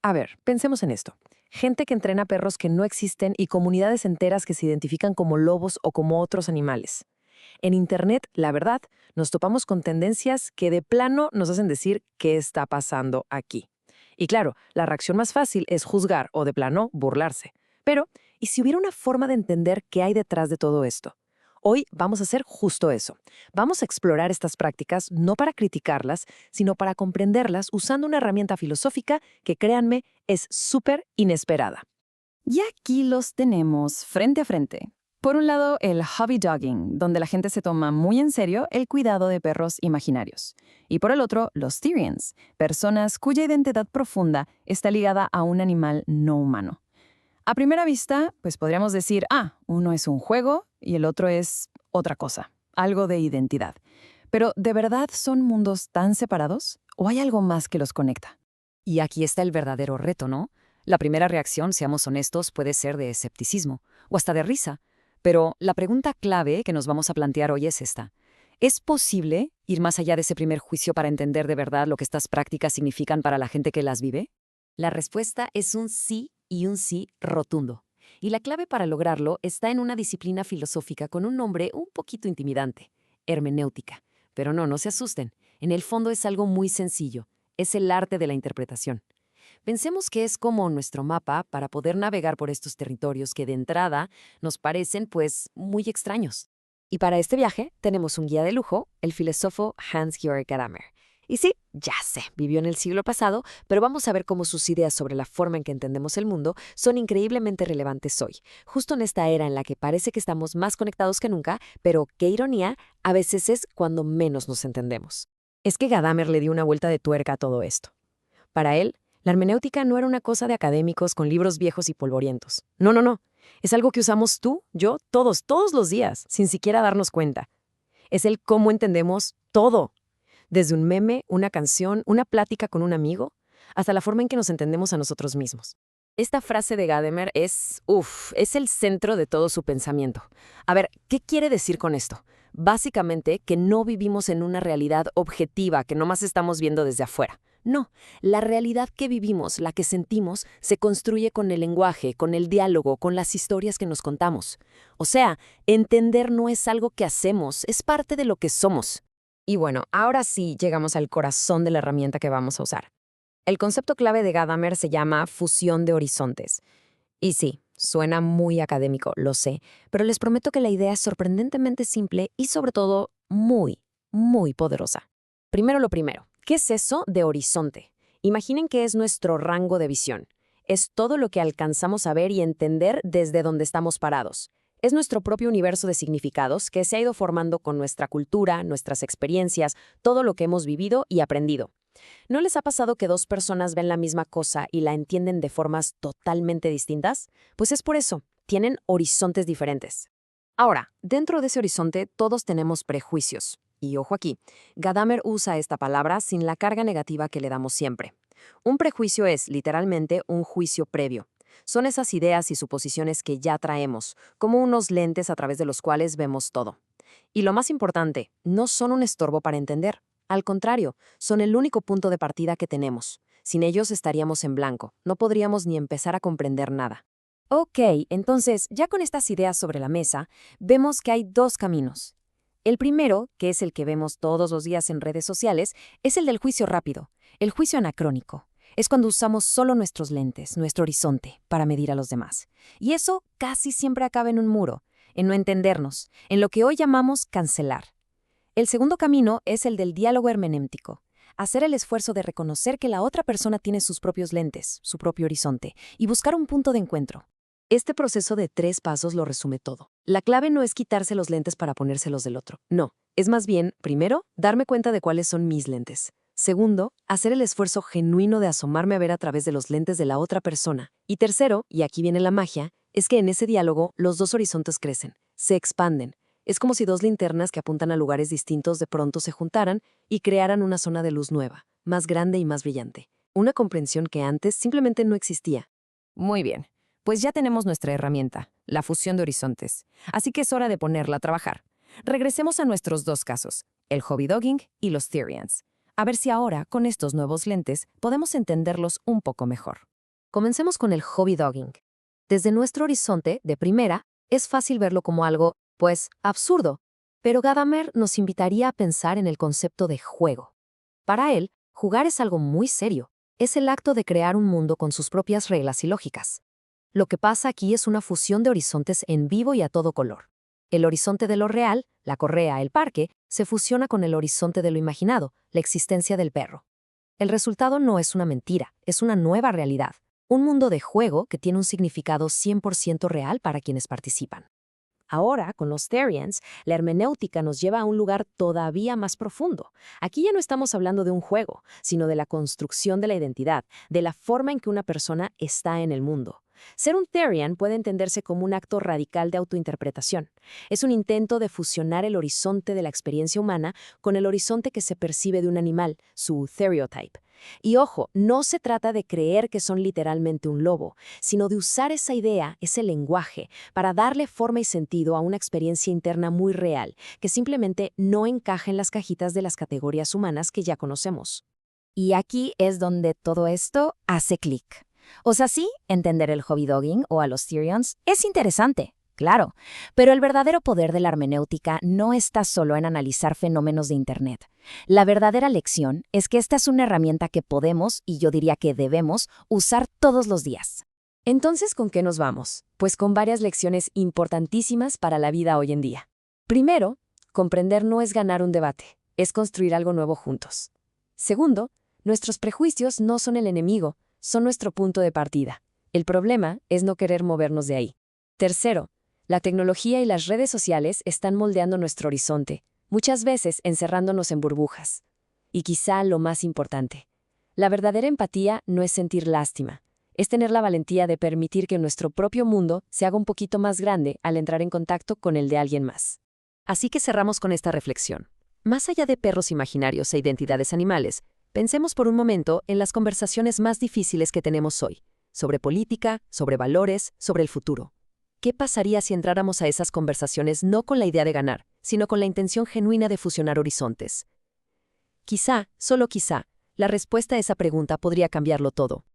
A ver, pensemos en esto. Gente que entrena perros que no existen y comunidades enteras que se identifican como lobos o como otros animales. En Internet, la verdad, nos topamos con tendencias que de plano nos hacen decir qué está pasando aquí. Y claro, la reacción más fácil es juzgar o de plano burlarse. Pero, ¿y si hubiera una forma de entender qué hay detrás de todo esto? Hoy vamos a hacer justo eso. Vamos a explorar estas prácticas no para criticarlas, sino para comprenderlas usando una herramienta filosófica que, créanme, es súper inesperada. Y aquí los tenemos frente a frente. Por un lado, el hobby dogging, donde la gente se toma muy en serio el cuidado de perros imaginarios. Y por el otro, los Therians, personas cuya identidad profunda está ligada a un animal no humano. A primera vista, pues podríamos decir, uno es un juego y el otro es otra cosa, algo de identidad. Pero ¿de verdad son mundos tan separados o hay algo más que los conecta? Y aquí está el verdadero reto, ¿no? La primera reacción, seamos honestos, puede ser de escepticismo o hasta de risa. Pero la pregunta clave que nos vamos a plantear hoy es esta. ¿Es posible ir más allá de ese primer juicio para entender de verdad lo que estas prácticas significan para la gente que las vive? La respuesta es un sí y un sí rotundo. Y la clave para lograrlo está en una disciplina filosófica con un nombre un poquito intimidante, hermenéutica. Pero no se asusten. En el fondo es algo muy sencillo. Es el arte de la interpretación. Pensemos que es como nuestro mapa para poder navegar por estos territorios que de entrada nos parecen, pues, muy extraños. Y para este viaje tenemos un guía de lujo, el filósofo Hans-Georg Gadamer. Y sí, ya sé, vivió en el siglo pasado, pero vamos a ver cómo sus ideas sobre la forma en que entendemos el mundo son increíblemente relevantes hoy, justo en esta era en la que parece que estamos más conectados que nunca, pero qué ironía, a veces es cuando menos nos entendemos. Es que Gadamer le dio una vuelta de tuerca a todo esto. Para él, la hermenéutica no era una cosa de académicos con libros viejos y polvorientos. No. Es algo que usamos tú, yo, todos los días, sin siquiera darnos cuenta. Es el cómo entendemos todo. Desde un meme, una canción, una plática con un amigo, hasta la forma en que nos entendemos a nosotros mismos. Esta frase de Gadamer es el centro de todo su pensamiento. A ver, ¿qué quiere decir con esto? Básicamente que no vivimos en una realidad objetiva que nomás estamos viendo desde afuera. No, la realidad que vivimos, la que sentimos, se construye con el lenguaje, con el diálogo, con las historias que nos contamos. O sea, entender no es algo que hacemos, es parte de lo que somos. Y bueno, ahora sí llegamos al corazón de la herramienta que vamos a usar. El concepto clave de Gadamer se llama fusión de horizontes. Y sí, suena muy académico, lo sé, pero les prometo que la idea es sorprendentemente simple y sobre todo muy poderosa. Primero lo primero, ¿qué es eso de horizonte? Imaginen que es nuestro rango de visión. Es todo lo que alcanzamos a ver y entender desde donde estamos parados. Es nuestro propio universo de significados que se ha ido formando con nuestra cultura, nuestras experiencias, todo lo que hemos vivido y aprendido. ¿No les ha pasado que dos personas ven la misma cosa y la entienden de formas totalmente distintas? Pues es por eso, tienen horizontes diferentes. Ahora, dentro de ese horizonte todos tenemos prejuicios. Y ojo aquí, Gadamer usa esta palabra sin la carga negativa que le damos siempre. Un prejuicio es, literalmente, un juicio previo. Son esas ideas y suposiciones que ya traemos, como unos lentes a través de los cuales vemos todo. Y lo más importante, no son un estorbo para entender. Al contrario, son el único punto de partida que tenemos. Sin ellos estaríamos en blanco, no podríamos ni empezar a comprender nada. Ok, entonces, ya con estas ideas sobre la mesa, vemos que hay dos caminos. El primero, que es el que vemos todos los días en redes sociales, es el del juicio rápido, el juicio anacrónico. Es cuando usamos solo nuestros lentes, nuestro horizonte, para medir a los demás. Y eso casi siempre acaba en un muro, en no entendernos, en lo que hoy llamamos cancelar. El segundo camino es el del diálogo hermenéutico, hacer el esfuerzo de reconocer que la otra persona tiene sus propios lentes, su propio horizonte, y buscar un punto de encuentro. Este proceso de 3 pasos lo resume todo. La clave no es quitarse los lentes para ponérselos del otro. No, es más bien, primero, darme cuenta de cuáles son mis lentes. Segundo, hacer el esfuerzo genuino de asomarme a ver a través de los lentes de la otra persona. Y tercero, y aquí viene la magia, es que en ese diálogo los dos horizontes crecen, se expanden. Es como si dos linternas que apuntan a lugares distintos de pronto se juntaran y crearan una zona de luz nueva, más grande y más brillante. Una comprensión que antes simplemente no existía. Muy bien, pues ya tenemos nuestra herramienta, la fusión de horizontes. Así que es hora de ponerla a trabajar. Regresemos a nuestros dos casos, el hobby dogging y los Therians. A ver si ahora, con estos nuevos lentes, podemos entenderlos un poco mejor. Comencemos con el hobby dogging. Desde nuestro horizonte, de primera, es fácil verlo como algo, pues, absurdo, pero Gadamer nos invitaría a pensar en el concepto de juego. Para él, jugar es algo muy serio. Es el acto de crear un mundo con sus propias reglas y lógicas. Lo que pasa aquí es una fusión de horizontes en vivo y a todo color. El horizonte de lo real, la correa, el parque, se fusiona con el horizonte de lo imaginado, la existencia del perro. El resultado no es una mentira, es una nueva realidad. Un mundo de juego que tiene un significado 100% real para quienes participan. Ahora, con los Therians, la hermenéutica nos lleva a un lugar todavía más profundo. Aquí ya no estamos hablando de un juego, sino de la construcción de la identidad, de la forma en que una persona está en el mundo. Ser un Therian puede entenderse como un acto radical de autointerpretación. Es un intento de fusionar el horizonte de la experiencia humana con el horizonte que se percibe de un animal, su Theriotype. Y ojo, no se trata de creer que son literalmente un lobo, sino de usar esa idea, ese lenguaje, para darle forma y sentido a una experiencia interna muy real, que simplemente no encaja en las cajitas de las categorías humanas que ya conocemos. Y aquí es donde todo esto hace clic. O sea, sí, entender el hobby dogging o a los Therians es interesante, claro, pero el verdadero poder de la hermenéutica no está solo en analizar fenómenos de Internet. La verdadera lección es que esta es una herramienta que podemos, y yo diría que debemos, usar todos los días. Entonces, ¿con qué nos vamos? Pues con varias lecciones importantísimas para la vida hoy en día. Primero, comprender no es ganar un debate, es construir algo nuevo juntos. Segundo, nuestros prejuicios no son el enemigo, son nuestro punto de partida. El problema es no querer movernos de ahí. Tercero, la tecnología y las redes sociales están moldeando nuestro horizonte, muchas veces encerrándonos en burbujas. Y quizá lo más importante, la verdadera empatía no es sentir lástima, es tener la valentía de permitir que nuestro propio mundo se haga un poquito más grande al entrar en contacto con el de alguien más. Así que cerramos con esta reflexión. Más allá de perros imaginarios e identidades animales, pensemos por un momento en las conversaciones más difíciles que tenemos hoy, sobre política, sobre valores, sobre el futuro. ¿Qué pasaría si entráramos a esas conversaciones no con la idea de ganar, sino con la intención genuina de fusionar horizontes? Quizá, solo quizá, la respuesta a esa pregunta podría cambiarlo todo.